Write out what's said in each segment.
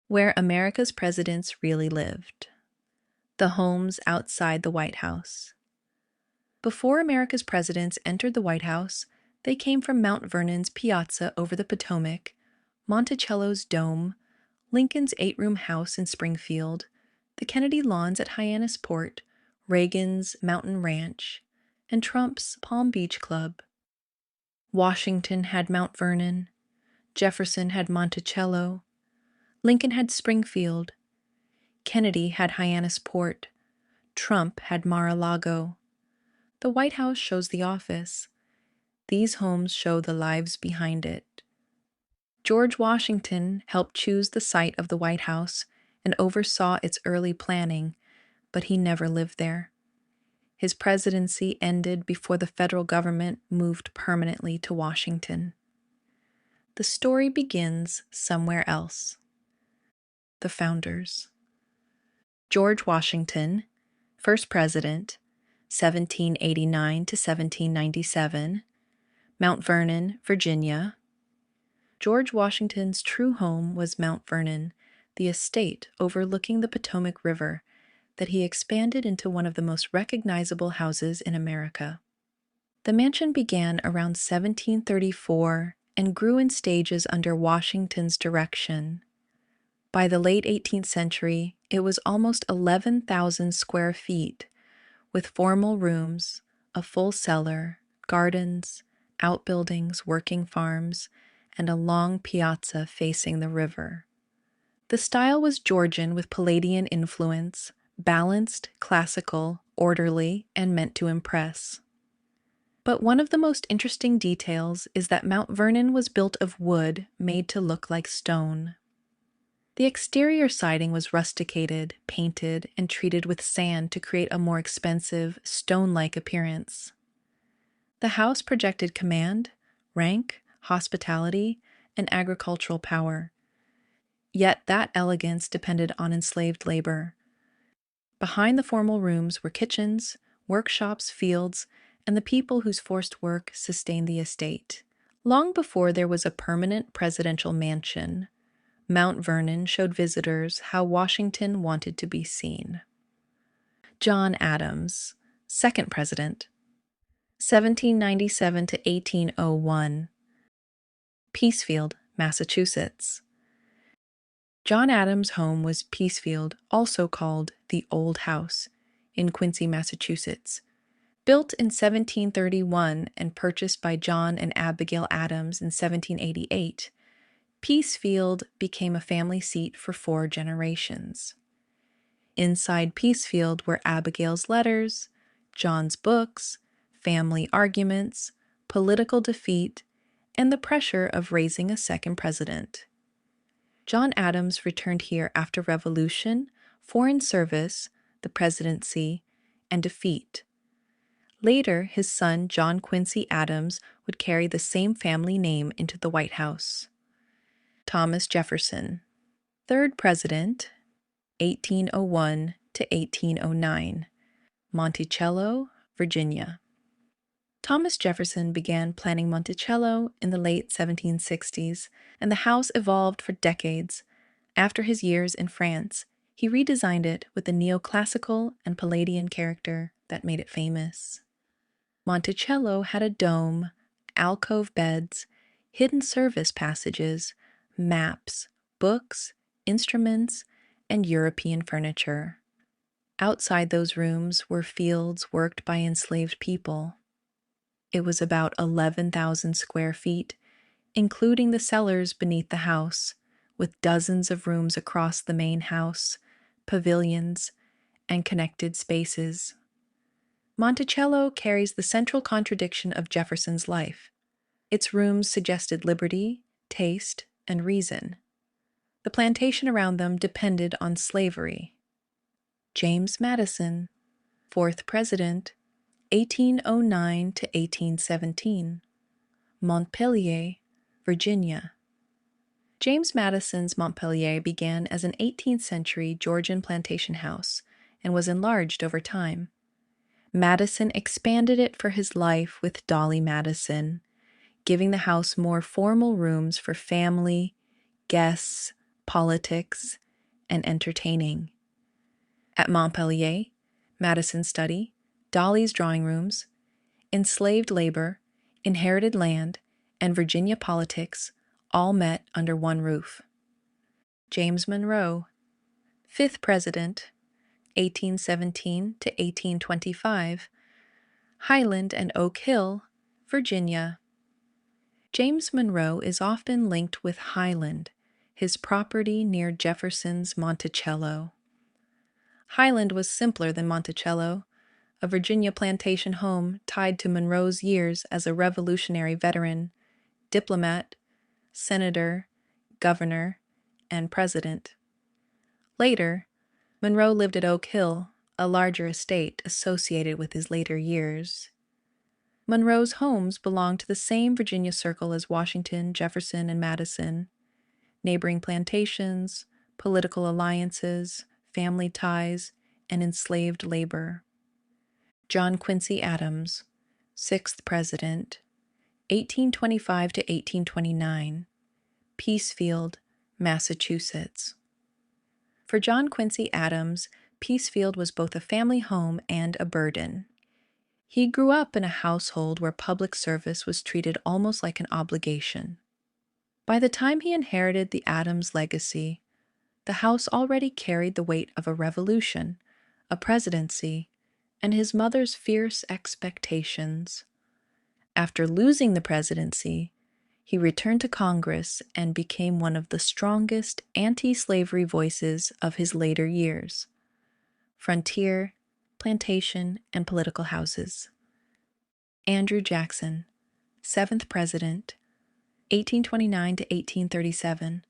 Where America's presidents really lived. The homes outside the White House. Before America's presidents entered the White House, they came from Mount Vernon's piazza over the Potomac, Monticello's dome, Lincoln's 8-room house in Springfield, the Kennedy lawns at Hyannisport, Reagan's Mountain Ranch, and Trump's Palm Beach Club. Washington had Mount Vernon, Jefferson had Monticello, Lincoln had Springfield, Kennedy had Hyannisport, Trump had Mar-a-Lago. The White House shows the office. These homes show the lives behind it. George Washington helped choose the site of the White House and oversaw its early planning, but he never lived there. His presidency ended before the federal government moved permanently to Washington. The story begins somewhere else. The founders. George Washington, first president, 1789 to 1797, Mount Vernon, Virginia. George Washington's true home was Mount Vernon, the estate overlooking the Potomac River that he expanded into one of the most recognizable houses in America. The mansion began around 1734 and grew in stages under Washington's direction. By the late 18th century, it was almost 11,000 square feet, with formal rooms, a full cellar, gardens, outbuildings, working farms, and a long piazza facing the river. The style was Georgian with Palladian influence, balanced, classical, orderly, and meant to impress. But one of the most interesting details is that Mount Vernon was built of wood made to look like stone. The exterior siding was rusticated, painted, and treated with sand to create a more expensive, stone-like appearance. The house projected command, rank, hospitality, and agricultural power. Yet that elegance depended on enslaved labor. Behind the formal rooms were kitchens, workshops, fields, and the people whose forced work sustained the estate. Long before there was a permanent presidential mansion, Mount Vernon showed visitors how Washington wanted to be seen. John Adams, second president, 1797 to 1801, Peacefield, Massachusetts. John Adams' home was Peacefield, also called the Old House, in Quincy, Massachusetts. Built in 1731 and purchased by John and Abigail Adams in 1788, Peacefield became a family seat for 4 generations. Inside Peacefield were Abigail's letters, John's books, family arguments, political defeat, and the pressure of raising a second president. John Adams returned here after Revolution, foreign service, the presidency, and defeat. Later, his son John Quincy Adams would carry the same family name into the White House. Thomas Jefferson, third president, 1801 to 1809, Monticello, Virginia. Thomas Jefferson began planning Monticello in the late 1760s, and the house evolved for decades. After his years in France, he redesigned it with the neoclassical and Palladian character that made it famous. Monticello had a dome, alcove beds, hidden service passages, maps, books, instruments, and European furniture. Outside those rooms were fields worked by enslaved people. It was about 11,000 square feet, including the cellars beneath the house, with dozens of rooms across the main house, pavilions, and connected spaces. Monticello carries the central contradiction of Jefferson's life. Its rooms suggested liberty, taste, and reason. The plantation around them depended on slavery. James Madison, fourth president, 1809 to 1817, Montpelier, Virginia. James Madison's Montpelier began as an 18th century Georgian plantation house and was enlarged over time. Madison expanded it for his life with Dolly Madison, giving the house more formal rooms for family, guests, politics, and entertaining. At Montpellier, Madison's study, Dolly's drawing rooms, enslaved labor, inherited land, and Virginia politics all met under one roof. James Monroe, 5th President, 1817 to 1825, Highland and Oak Hill, Virginia. James Monroe is often linked with Highland, his property near Jefferson's Monticello. Highland was simpler than Monticello, a Virginia plantation home tied to Monroe's years as a Revolutionary veteran, diplomat, senator, governor, and president. Later, Monroe lived at Oak Hill, a larger estate associated with his later years. Monroe's homes belonged to the same Virginia circle as Washington, Jefferson, and Madison. Neighboring plantations, political alliances, family ties, and enslaved labor. John Quincy Adams, 6th President, 1825 to 1829, Peacefield, Massachusetts. For John Quincy Adams, Peacefield was both a family home and a burden. He grew up in a household where public service was treated almost like an obligation. By the time he inherited the Adams legacy, the house already carried the weight of a revolution, a presidency, and his mother's fierce expectations. After losing the presidency, he returned to Congress and became one of the strongest anti-slavery voices of his later years. Frontier, plantation, and political houses. Andrew Jackson, 7th President, 1829 to 1837,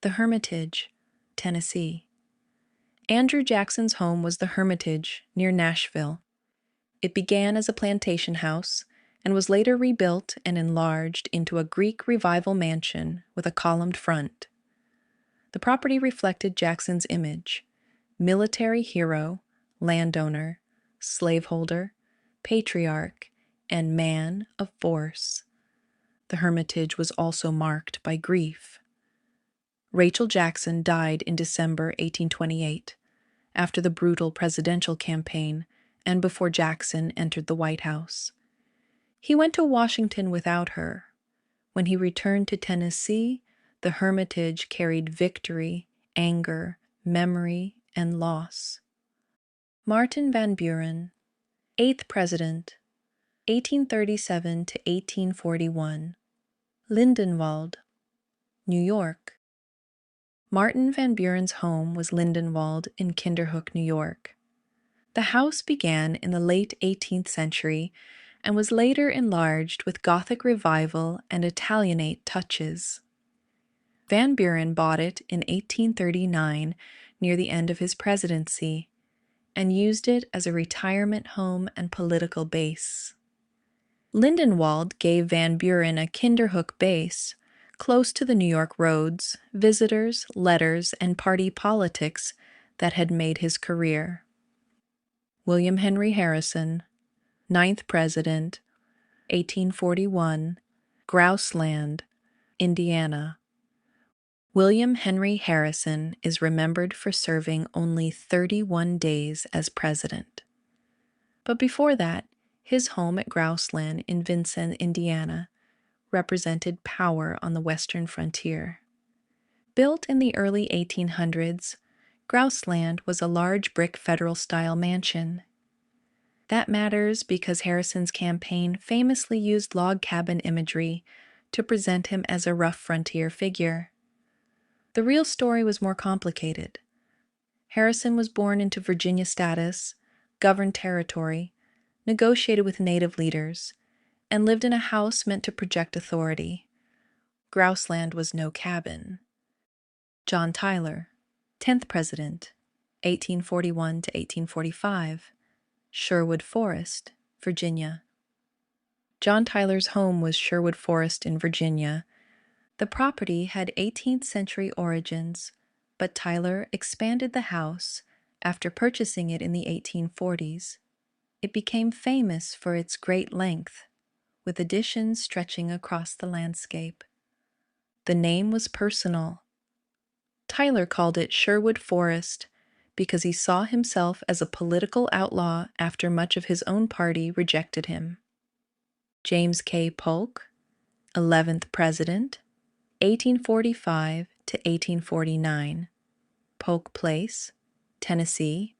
The Hermitage, Tennessee. Andrew Jackson's home was the Hermitage near Nashville. It began as a plantation house and was later rebuilt and enlarged into a Greek Revival mansion with a columned front. The property reflected Jackson's image: military hero, landowner, slaveholder, patriarch, and man of force. The Hermitage was also marked by grief. Rachel Jackson died in December 1828, after the brutal presidential campaign and before Jackson entered the White House. He went to Washington without her. When he returned to Tennessee, the Hermitage carried victory, anger, memory, and loss. Martin Van Buren, 8th President, 1837 to 1841, Lindenwold, New York. Martin Van Buren's home was Lindenwold in Kinderhook, New York. The house began in the late 18th century and was later enlarged with Gothic Revival and Italianate touches. Van Buren bought it in 1839 near the end of his presidency and used it as a retirement home and political base. Lindenwold gave Van Buren a Kinderhook base, close to the New York roads, visitors, letters, and party politics that had made his career. William Henry Harrison, 9th President, 1841, Grouseland, Indiana. William Henry Harrison is remembered for serving only 31 days as president. But before that, his home at Grouseland in Vincennes, Indiana, represented power on the western frontier. Built in the early 1800s, Grouseland was a large brick federal-style mansion. That matters because Harrison's campaign famously used log cabin imagery to present him as a rough frontier figure. The real story was more complicated. Harrison was born into Virginia status, governed territory, negotiated with native leaders, and lived in a house meant to project authority. Grouseland was no cabin. John Tyler, 10th President, 1841 to 1845, Sherwood Forest, Virginia. John Tyler's home was Sherwood Forest in Virginia. The property had 18th century origins, but Tyler expanded the house after purchasing it in the 1840s. It became famous for its great length, with additions stretching across the landscape. The name was personal. Tyler called it Sherwood Forest because he saw himself as a political outlaw after much of his own party rejected him. James K. Polk, 11th President, 1845 to 1849, Polk Place, Tennessee.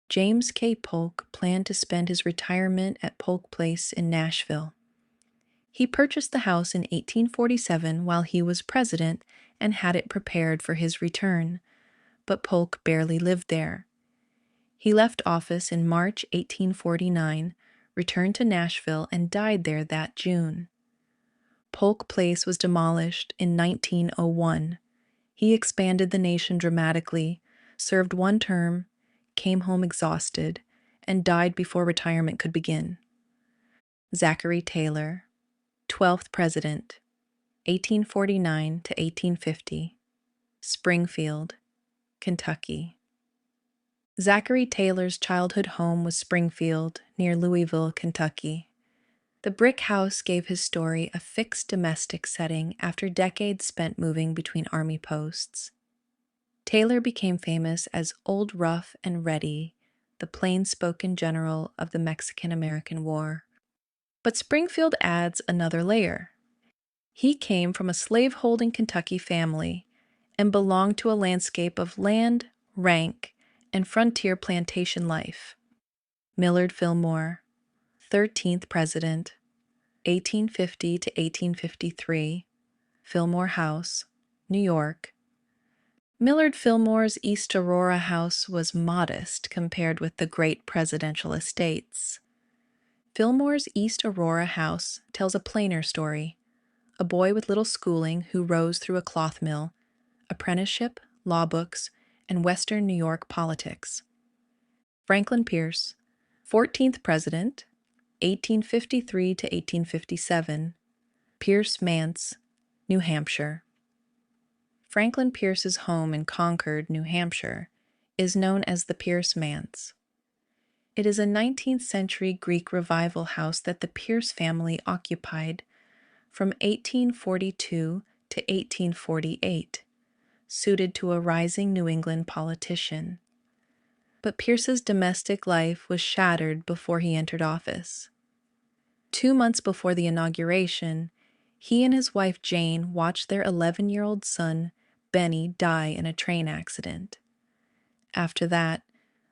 James K. Polk planned to spend his retirement at Polk Place in Nashville. He purchased the house in 1847 while he was president and had it prepared for his return, but Polk barely lived there. He left office in March 1849, returned to Nashville, and died there that June. Polk Place was demolished in 1901. He expanded the nation dramatically, served one term, came home exhausted, and died before retirement could begin. Zachary Taylor, 12th President, 1849 to 1850, Springfield, Kentucky. Zachary Taylor's childhood home was Springfield, near Louisville, Kentucky. The brick house gave his story a fixed domestic setting after decades spent moving between army posts. Taylor became famous as Old Rough and Ready, the plain-spoken general of the Mexican-American War. But Springfield adds another layer. He came from a slave-holding Kentucky family and belonged to a landscape of land, rank, and frontier plantation life. Millard Fillmore, 13th President, 1850 to 1853, Fillmore House, New York. Millard Fillmore's East Aurora house was modest compared with the great presidential estates. Fillmore's East Aurora house tells a plainer story: a boy with little schooling who rose through a cloth mill, apprenticeship, law books, and Western New York politics. Franklin Pierce, 14th President, 1853 to 1857, Pierce Manse, New Hampshire. Franklin Pierce's home in Concord, New Hampshire, is known as the Pierce Manse. It is a 19th century Greek revival house that the Pierce family occupied from 1842 to 1848, suited to a rising New England politician. But Pierce's domestic life was shattered before he entered office. 2 months before the inauguration, he and his wife Jane watched their 11-year-old son, Benny, die in a train accident. After that,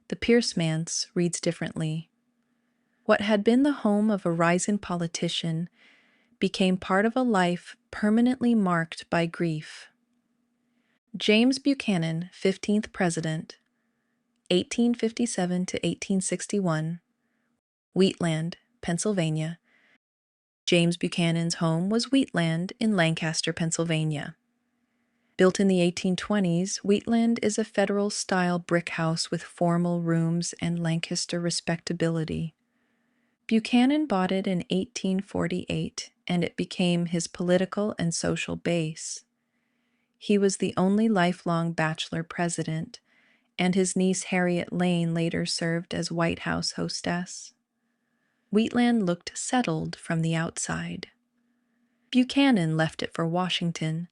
the Pierce Manse reads differently. What had been the home of a rising politician became part of a life permanently marked by grief. James Buchanan, 15th President, 1857 to 1861, Wheatland, Pennsylvania. James Buchanan's home was Wheatland in Lancaster, Pennsylvania. Built in the 1820s, Wheatland is a federal-style brick house with formal rooms and Lancaster respectability. Buchanan bought it in 1848, and it became his political and social base. He was the only lifelong bachelor president, and his niece Harriet Lane later served as White House hostess. Wheatland looked settled from the outside. Buchanan left it for Washington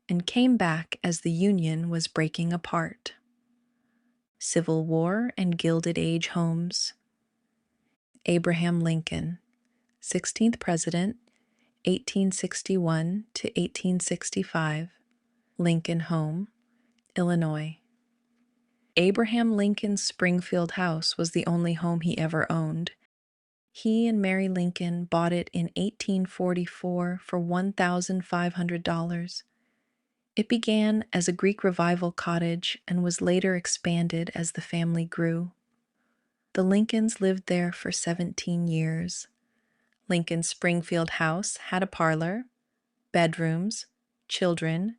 and came back as the Union was breaking apart. Civil War and Gilded Age homes. Abraham Lincoln, 16th President, 1861 to 1865, Lincoln Home, Illinois. Abraham Lincoln's Springfield house was the only home he ever owned. He and Mary Lincoln bought it in 1844 for $1,500. It began as a Greek revival cottage and was later expanded as the family grew. The Lincolns lived there for 17 years. Lincoln's Springfield house had a parlor, bedrooms, children,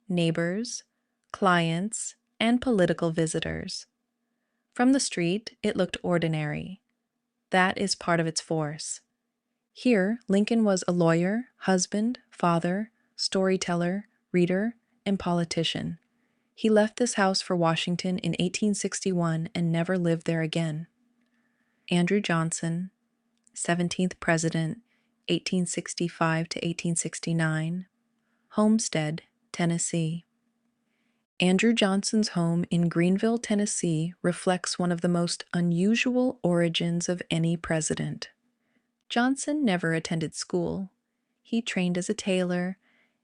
neighbors, clients, and political visitors. From the street, it looked ordinary. That is part of its force. Here, Lincoln was a lawyer, husband, father, storyteller, reader, and politician. He left this house for Washington in 1861 and never lived there again. Andrew Johnson, 17th President, 1865 to 1869, Homestead, Tennessee. Andrew Johnson's home in Greenville, Tennessee, reflects one of the most unusual origins of any president. Johnson never attended school. He trained as a tailor,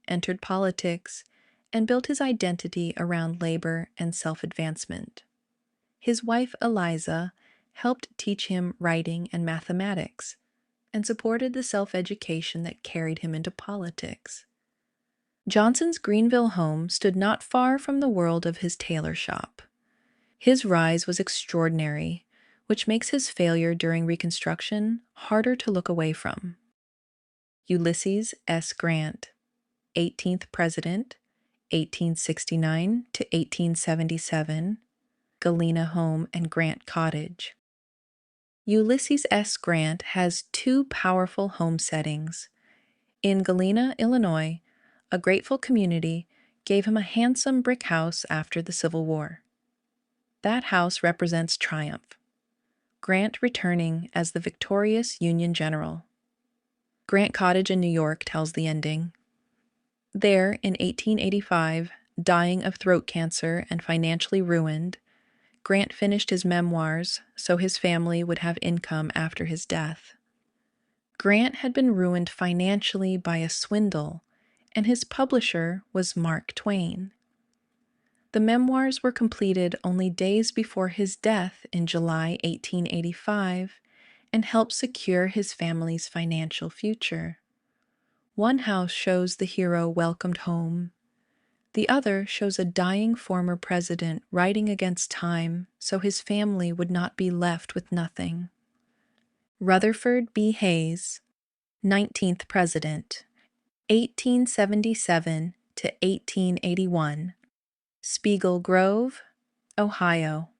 entered politics, and built his identity around labor and self-advancement. His wife, Eliza, helped teach him writing and mathematics, and supported the self-education that carried him into politics. Johnson's Greenville home stood not far from the world of his tailor shop. His rise was extraordinary, which makes his failure during Reconstruction harder to look away from. Ulysses S. Grant, 18th President, 1869 to 1877, Galena Home and Grant Cottage. Ulysses S. Grant has two powerful home settings. In Galena, Illinois, a grateful community gave him a handsome brick house after the Civil War. That house represents triumph, Grant returning as the victorious Union general. Grant Cottage in New York tells the ending. There, in 1885, dying of throat cancer and financially ruined, Grant finished his memoirs so his family would have income after his death. Grant had been ruined financially by a swindle, and his publisher was Mark Twain. The memoirs were completed only days before his death in July 1885 and helped secure his family's financial future. One house shows the hero welcomed home. The other shows a dying former president writing against time so his family would not be left with nothing. Rutherford B. Hayes, 19th President, 1877 to 1881, Spiegel Grove, Ohio.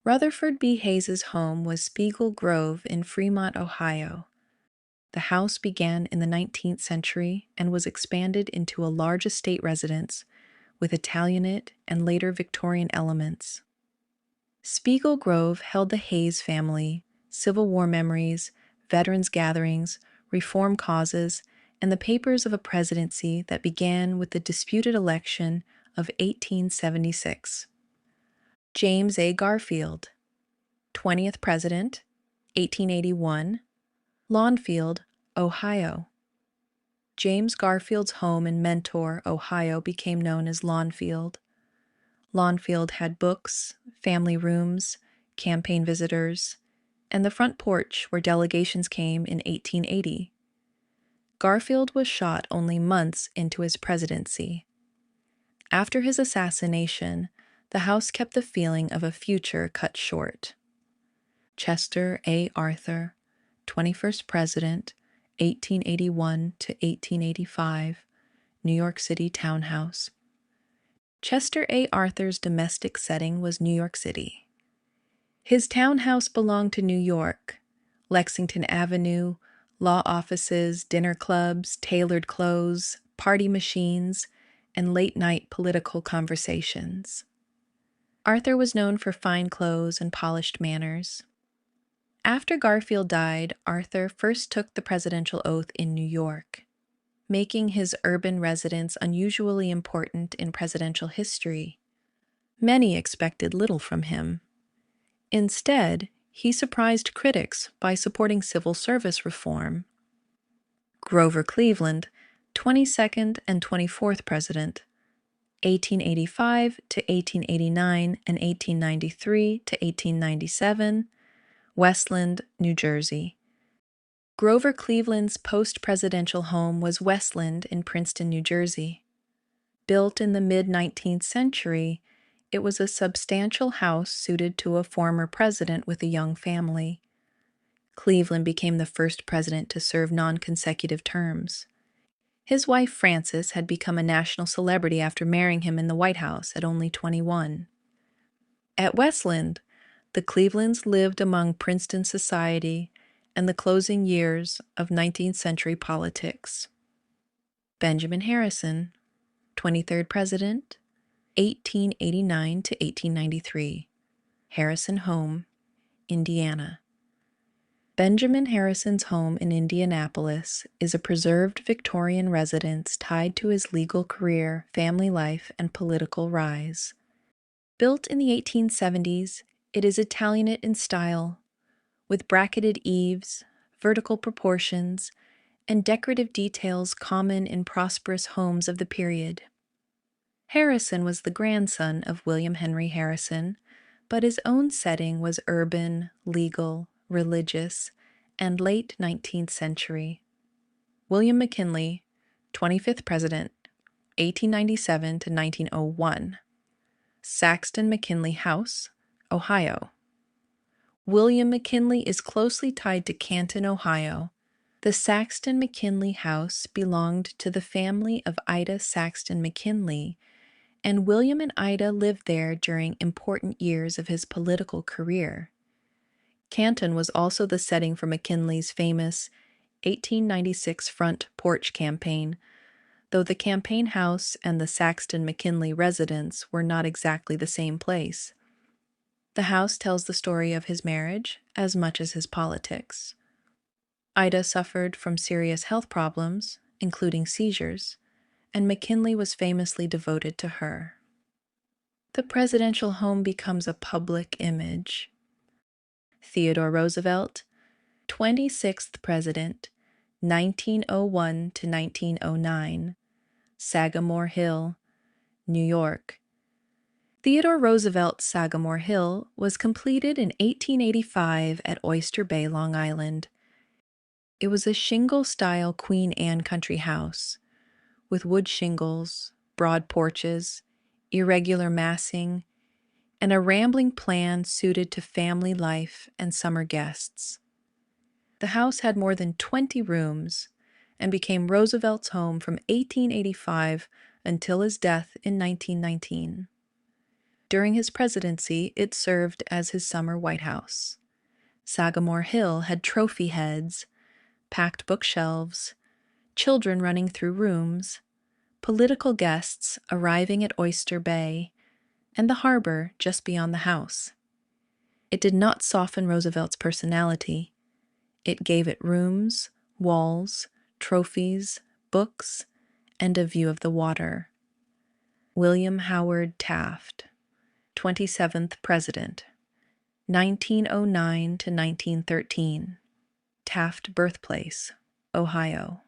Rutherford B. Hayes's home was Spiegel Grove in Fremont, Ohio. The house began in the 19th century and was expanded into a large estate residence with Italianate and later Victorian elements. Spiegel Grove held the Hayes family, Civil War memories, veterans gatherings, reform causes, and the papers of a presidency that began with the disputed election of 1876. James A. Garfield, 20th President, 1881, Lawnfield, Ohio. James Garfield's home in Mentor, Ohio became known as Lawnfield. Lawnfield had books, family rooms, campaign visitors, and the front porch where delegations came in 1880. Garfield was shot only months into his presidency. After his assassination, the house kept the feeling of a future cut short. Chester A. Arthur, 21st President, 1881 to 1885, New York City townhouse. Chester A. Arthur's domestic setting was New York City. His townhouse belonged to New York, Lexington Avenue, law offices, dinner clubs, tailored clothes, party machines, and late-night political conversations. Arthur was known for fine clothes and polished manners. After Garfield died, Arthur first took the presidential oath in New York, making his urban residence unusually important in presidential history. Many expected little from him. Instead, he surprised critics by supporting civil service reform. Grover Cleveland, 22nd and 24th President, 1885 to 1889 and 1893 to 1897, Westland, New Jersey. Grover Cleveland's post-presidential home was Westland in Princeton, New Jersey. Built in the mid-19th century, it was a substantial house suited to a former president with a young family. Cleveland became the first president to serve non-consecutive terms. His wife, Frances, had become a national celebrity after marrying him in the White House at only 21. At Westland, the Clevelands lived among Princeton society and the closing years of 19th century politics. Benjamin Harrison, 23rd President, 1889 to 1893, Harrison Home, Indiana. Benjamin Harrison's home in Indianapolis is a preserved Victorian residence tied to his legal career, family life, and political rise. Built in the 1870s, it is Italianate in style, with bracketed eaves, vertical proportions, and decorative details common in prosperous homes of the period. Harrison was the grandson of William Henry Harrison, but his own setting was urban, legal, religious, and late 19th century. William McKinley, 25th President, 1897 to 1901. Saxton McKinley House, Ohio. William McKinley is closely tied to Canton, Ohio. The Saxton McKinley House belonged to the family of Ida Saxton McKinley, and William and Ida lived there during important years of his political career. Canton was also the setting for McKinley's famous 1896 front porch campaign, though the campaign house and the Saxton McKinley residence were not exactly the same place. The house tells the story of his marriage as much as his politics. Ida suffered from serious health problems, including seizures, and McKinley was famously devoted to her. The presidential home becomes a public image. Theodore Roosevelt, 26th President, 1901 to 1909, Sagamore Hill, New York. Theodore Roosevelt's Sagamore Hill was completed in 1885 at Oyster Bay, Long Island. It was a shingle-style Queen Anne country house, with wood shingles, broad porches, irregular massing, and a rambling plan suited to family life and summer guests. The house had more than 20 rooms and became Roosevelt's home from 1885 until his death in 1919. During his presidency, it served as his summer White House. Sagamore Hill had trophy heads, packed bookshelves, children running through rooms, political guests arriving at Oyster Bay, and the harbor just beyond the house. It did not soften Roosevelt's personality. It gave it rooms, walls, trophies, books, and a view of the water. William Howard Taft, 27th President, 1909 to 1913. Taft Birthplace, Ohio.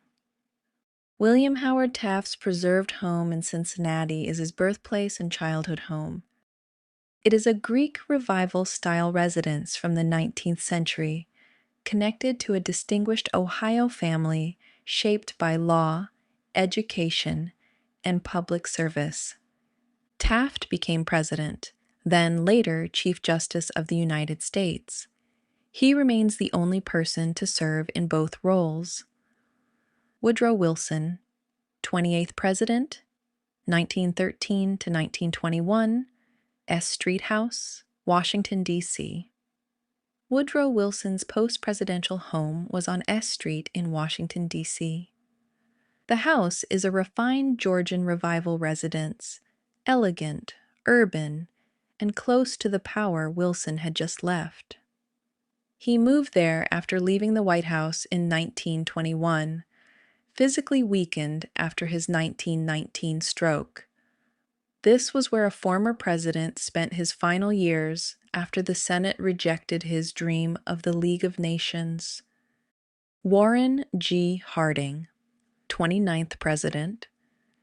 William Howard Taft's preserved home in Cincinnati is his birthplace and childhood home. It is a Greek Revival-style residence from the 19th century, connected to a distinguished Ohio family shaped by law, education, and public service. Taft became president, then later Chief Justice of the United States. He remains the only person to serve in both roles. Woodrow Wilson, 28th President, 1913 to 1921, S Street House, Washington, D.C. Woodrow Wilson's post-presidential home was on S Street in Washington, D.C. The house is a refined Georgian Revival residence, elegant, urban, and close to the power Wilson had just left. He moved there after leaving the White House in 1921, physically weakened after his 1919 stroke. This was where a former president spent his final years after the Senate rejected his dream of the League of Nations. Warren G. Harding, 29th President,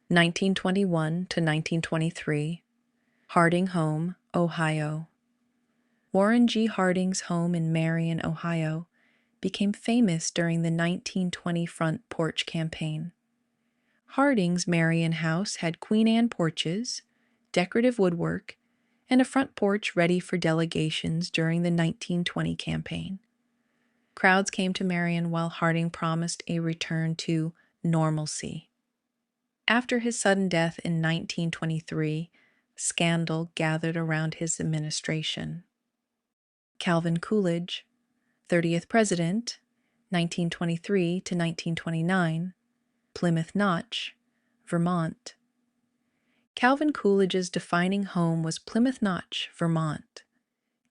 1921 to 1923, Harding Home, Ohio. Warren G. Harding's home in Marion, Ohio, became famous during the 1920 front porch campaign. Harding's Marion house had Queen Anne porches, decorative woodwork, and a front porch ready for delegations during the 1920 campaign. Crowds came to Marion while Harding promised a return to normalcy. After his sudden death in 1923, scandal gathered around his administration. Calvin Coolidge, 30th President, 1923 to 1929, Plymouth Notch, Vermont. Calvin Coolidge's defining home was Plymouth Notch, Vermont.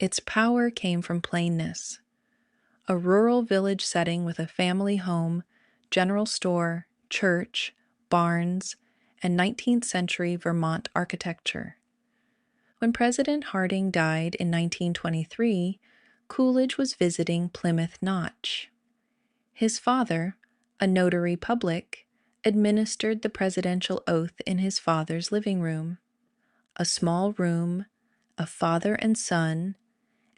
Its power came from plainness. a rural village setting with a family home, general store, church, barns, and 19th century Vermont architecture. When President Harding died in 1923, Coolidge was visiting Plymouth Notch. His father, a notary public, administered the presidential oath in his father's living room. A small room, a father and son,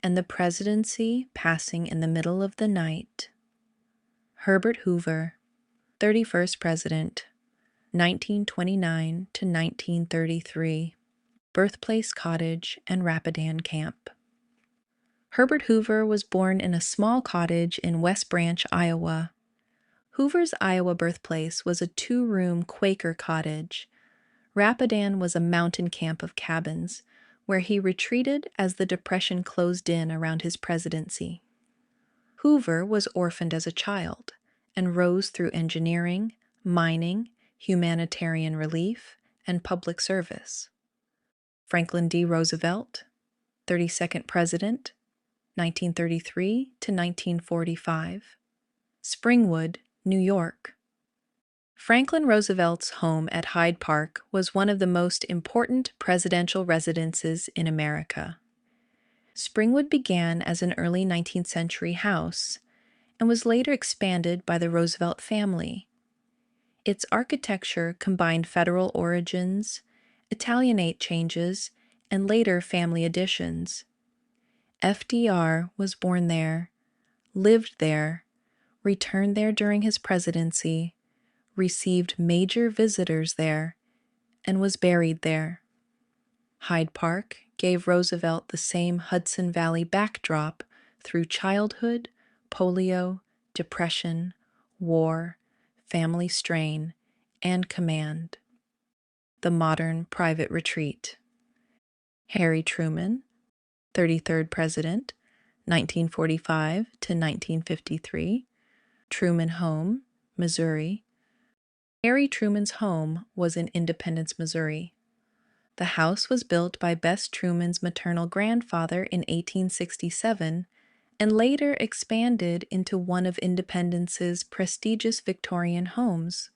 and the presidency passing in the middle of the night. Herbert Hoover, 31st President, 1929 to 1933. Birthplace Cottage and Rapidan Camp. Herbert Hoover was born in a small cottage in West Branch, Iowa. Hoover's Iowa birthplace was a 2-room Quaker cottage. Rapidan was a mountain camp of cabins, where he retreated as the Depression closed in around his presidency. Hoover was orphaned as a child and rose through engineering, mining, humanitarian relief, and public service. Franklin D. Roosevelt, 32nd President, 1933 to 1945. Springwood, New York. Franklin Roosevelt's home at Hyde Park was one of the most important presidential residences in America. Springwood began as an early 19th century house and was later expanded by the Roosevelt family. Its architecture combined federal origins, Italianate changes, and later family additions. FDR was born there, lived there, returned there during his presidency, received major visitors there, and was buried there. Hyde Park gave Roosevelt the same Hudson Valley backdrop through childhood, polio, depression, war, family strain, and command. The modern private retreat. Harry Truman, 33rd President, 1945 to 1953. Truman Home, Missouri. Harry Truman's home was in Independence, Missouri. The house was built by Bess Truman's maternal grandfather in 1867 and later expanded into one of Independence's prestigious Victorian homes.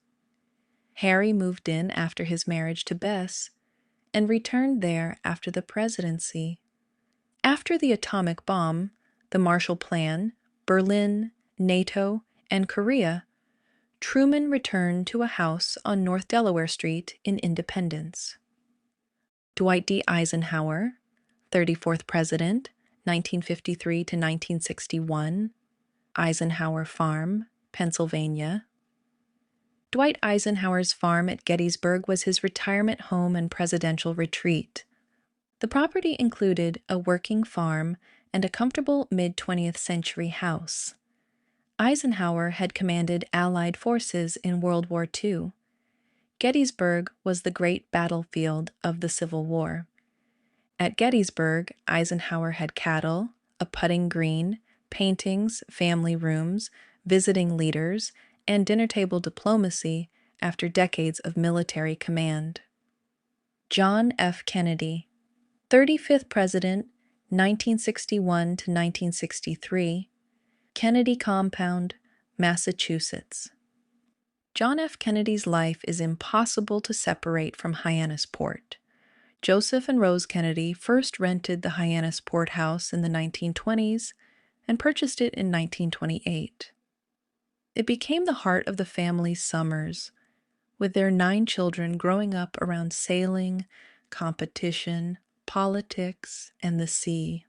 Harry moved in after his marriage to Bess and returned there after the presidency. After the atomic bomb, the Marshall Plan, Berlin, NATO, and Korea, Truman returned to a house on North Delaware Street in Independence. Dwight D. Eisenhower, 34th President, 1953 to 1961, Eisenhower Farm, Pennsylvania. Dwight Eisenhower's farm at Gettysburg was his retirement home and presidential retreat. The property included a working farm and a comfortable mid-20th century house. Eisenhower had commanded Allied forces in World War II. Gettysburg was the great battlefield of the Civil War. At Gettysburg, Eisenhower had cattle, a putting green, paintings, family rooms, visiting leaders, and dinner table diplomacy after decades of military command. John F. Kennedy, 35th President, 1961 to 1963, Kennedy Compound, Massachusetts. John F. Kennedy's life is impossible to separate from Hyannisport. Joseph and Rose Kennedy first rented the Hyannisport house in the 1920s and purchased it in 1928. It became the heart of the family's summers, with their 9 children growing up around sailing, competition, politics, and the sea.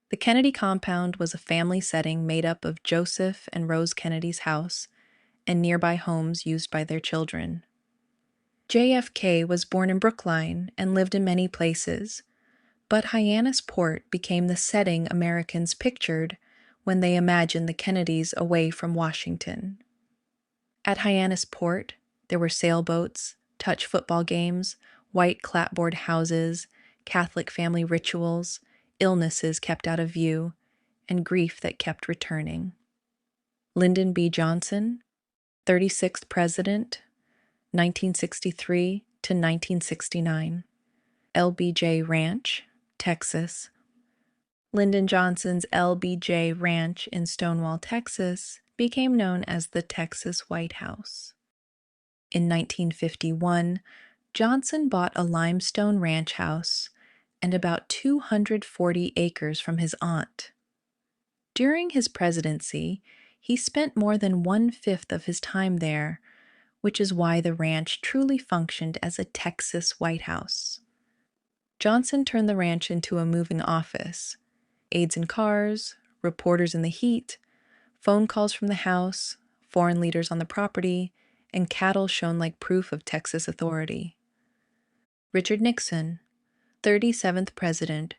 The Kennedy compound was a family setting made up of Joseph and Rose Kennedy's house and nearby homes used by their children. JFK was born in Brookline and lived in many places, but Hyannisport became the setting Americans pictured when they imagined the Kennedys away from Washington. At Hyannisport, there were sailboats, touch football games, white clapboard houses, Catholic family rituals, illnesses kept out of view, and grief that kept returning. Lyndon B. Johnson, 36th President, 1963 to 1969. LBJ Ranch, Texas. Lyndon Johnson's LBJ Ranch in Stonewall, Texas, became known as the Texas White House. In 1951, Johnson bought a limestone ranch house and about 240 acres from his aunt. During his presidency, he spent more than one-fifth of his time there, which is why the ranch truly functioned as a Texas White House. Johnson turned the ranch into a moving office. Aides in cars, reporters in the heat, phone calls from the house, foreign leaders on the property, and cattle shown like proof of Texas authority. Richard Nixon, 37th President,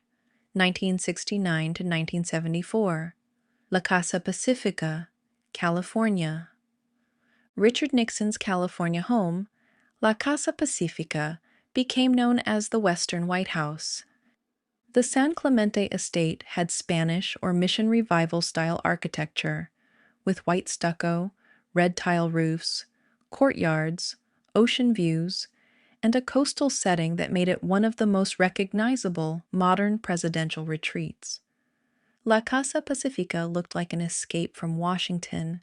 1969 to 1974. La Casa Pacifica, California. Richard Nixon's California home, La Casa Pacifica, became known as the Western White House. The San Clemente estate had Spanish or Mission Revival style architecture, with white stucco, red tile roofs, courtyards, ocean views, and a coastal setting that made it one of the most recognizable modern presidential retreats. La Casa Pacifica looked like an escape from Washington,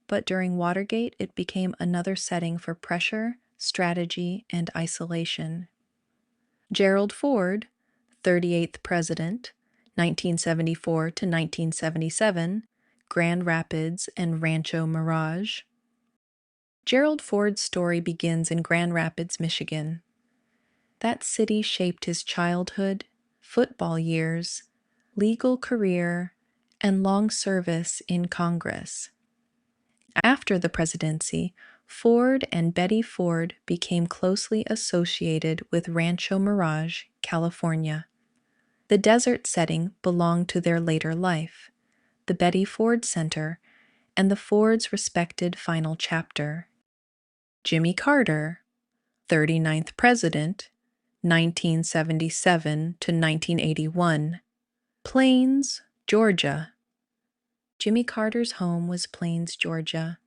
but during Watergate it became another setting for pressure, strategy, and isolation. Gerald Ford, 38th President, 1974 to 1977, Grand Rapids and Rancho Mirage. Gerald Ford's story begins in Grand Rapids, Michigan. That city shaped his childhood, football years, legal career, and long service in Congress. After the presidency, Ford and Betty Ford became closely associated with Rancho Mirage, California. The desert setting belonged to their later life, the Betty Ford Center, and the Fords' respected final chapter. Jimmy Carter, 39th President, 1977 to 1981. Plains, Georgia. Jimmy Carter's home was Plains, Georgia.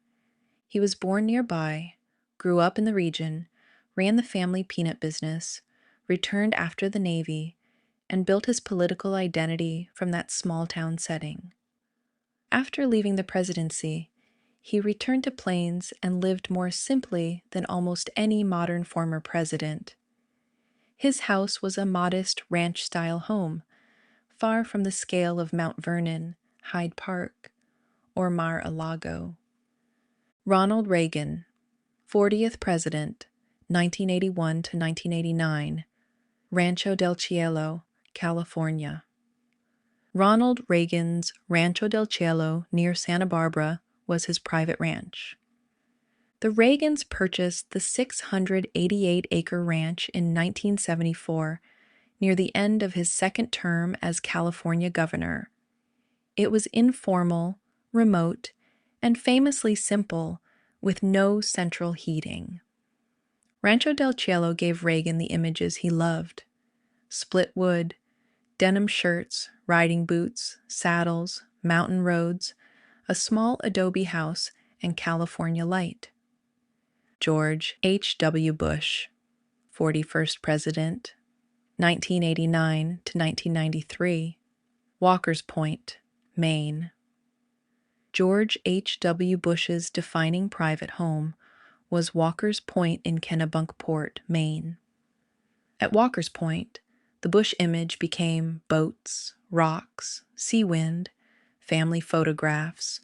He was born nearby, grew up in the region, ran the family peanut business, returned after the Navy, and built his political identity from that small-town setting. After leaving the presidency, he returned to Plains and lived more simply than almost any modern former president. His house was a modest ranch-style home, far from the scale of Mount Vernon, Hyde Park, or Mar-a-Lago. Ronald Reagan, 40th President, 1981 to 1989, Rancho del Cielo, California. Ronald Reagan's Rancho del Cielo near Santa Barbara was his private ranch. The Reagans purchased the 688-acre ranch in 1974 near the end of his second term as California governor. It was informal, remote, and famously simple, with no central heating. Rancho del Cielo gave Reagan the images he loved: split wood, denim shirts, riding boots, saddles, mountain roads, a small adobe house, and California light. George H.W. Bush, 41st President, 1989 to 1993, Walker's Point, Maine. George H.W. Bush's defining private home was Walker's Point in Kennebunkport, Maine. At Walker's Point, the Bush image became boats, rocks, sea wind, family photographs,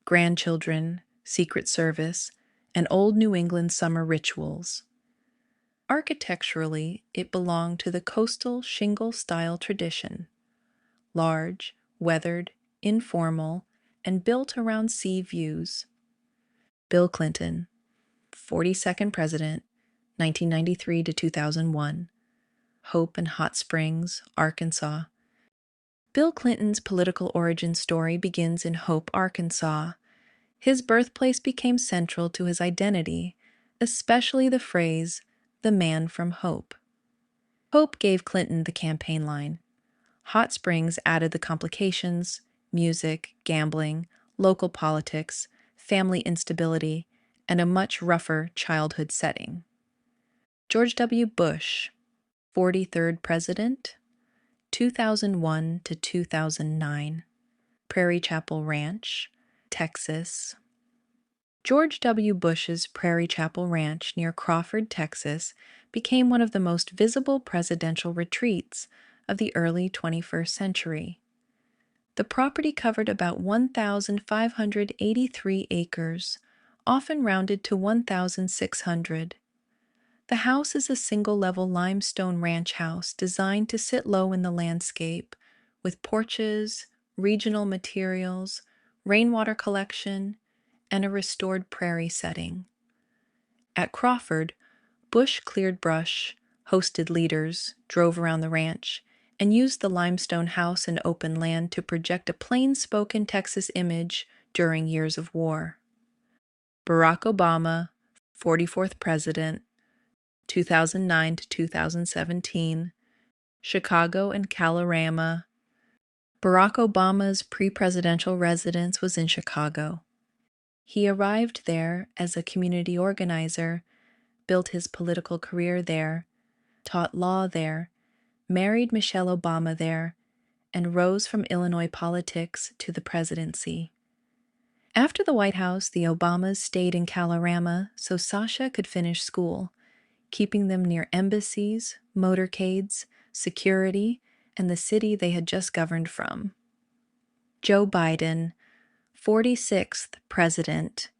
grandchildren, Secret Service, and old New England summer rituals. Architecturally, it belonged to the coastal shingle-style tradition, large, weathered, informal, and built around sea views. Bill Clinton, 42nd President, 1993 to 2001, Hope and Hot Springs, Arkansas. Bill Clinton's political origin story begins in Hope, Arkansas. His birthplace became central to his identity, especially the phrase, "the man from Hope." Hope gave Clinton the campaign line. Hot Springs added the complications, music, gambling, local politics, family instability, and a much rougher childhood setting. George W. Bush, 43rd President, 2001 to 2009. Prairie Chapel Ranch, Texas. George W. Bush's Prairie Chapel Ranch near Crawford, Texas, became one of the most visible presidential retreats of the early 21st century. The property covered about 1,583 acres, often rounded to 1,600. The house is a single-level limestone ranch house designed to sit low in the landscape, with porches, regional materials, rainwater collection, and a restored prairie setting. At Crawford, Bush cleared brush, hosted leaders, drove around the ranch, and used the limestone house and open land to project a plain-spoken Texas image during years of war. Barack Obama, 44th President, 2009 to 2017, Chicago and Kalorama. Barack Obama's pre-presidential residence was in Chicago. He arrived there as a community organizer, built his political career there, taught law there, married Michelle Obama there, and rose from Illinois politics to the presidency. After the White House, the Obamas stayed in Kalorama so Sasha could finish school, keeping them near embassies, motorcades, security, and the city they had just governed from. Joe Biden, 46th President,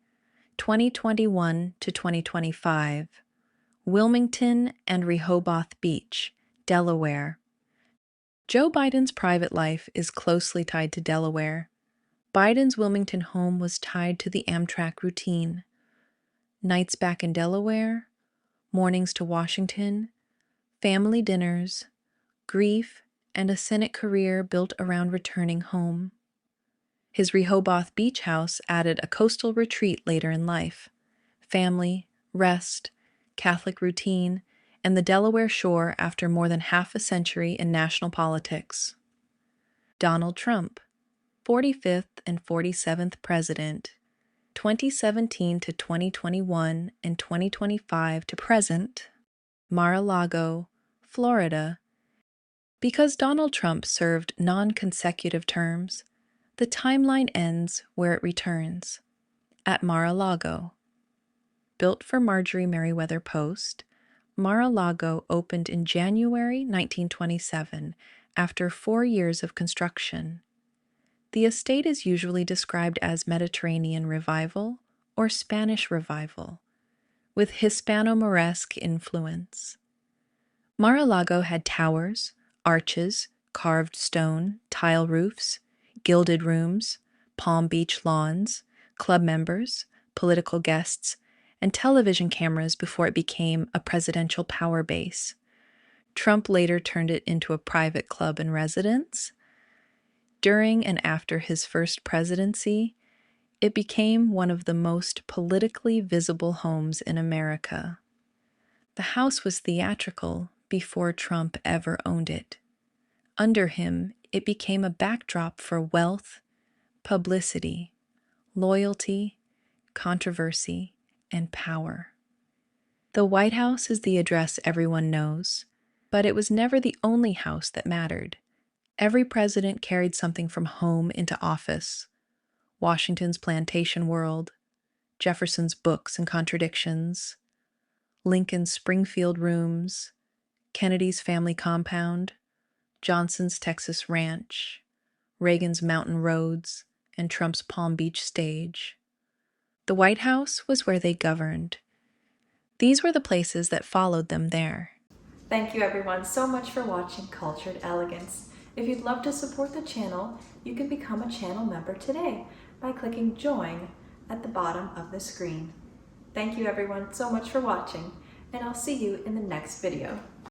2021 to 2025, Wilmington and Rehoboth Beach, Delaware. Joe Biden's private life is closely tied to Delaware. Biden's Wilmington home was tied to the Amtrak routine. Nights back in Delaware, mornings to Washington, family dinners, grief, and a Senate career built around returning home. His Rehoboth Beach house added a coastal retreat later in life. Family, rest, Catholic routine, and the Delaware shore after more than half a century in national politics. Donald Trump, 45th and 47th President, 2017 to 2021 and 2025 to present, Mar-a-Lago, Florida. Because Donald Trump served non-consecutive terms, the timeline ends where it returns, at Mar-a-Lago. Built for Marjorie Merriweather Post, Mar-a-Lago opened in January 1927 after 4 years of construction. The estate is usually described as Mediterranean Revival or Spanish Revival, with Hispano-Moresque influence. Mar-a-Lago had towers, arches, carved stone, tile roofs, gilded rooms, Palm Beach lawns, club members, political guests, and television cameras before it became a presidential power base. Trump later turned it into a private club and residence. During and after his first presidency, it became one of the most politically visible homes in America. The house was theatrical before Trump ever owned it. Under him, it became a backdrop for wealth, publicity, loyalty, controversy, and power. The White House is the address everyone knows, but it was never the only house that mattered. Every president carried something from home into office. Washington's plantation world, Jefferson's books and contradictions, Lincoln's Springfield rooms, Kennedy's family compound, Johnson's Texas ranch, Reagan's mountain roads, and Trump's Palm Beach stage. The White House was where they governed. These were the places that followed them there. Thank you everyone so much for watching Cultured Elegance. If you'd love to support the channel, you can become a channel member today by clicking Join at the bottom of the screen. Thank you everyone so much for watching, and I'll see you in the next video.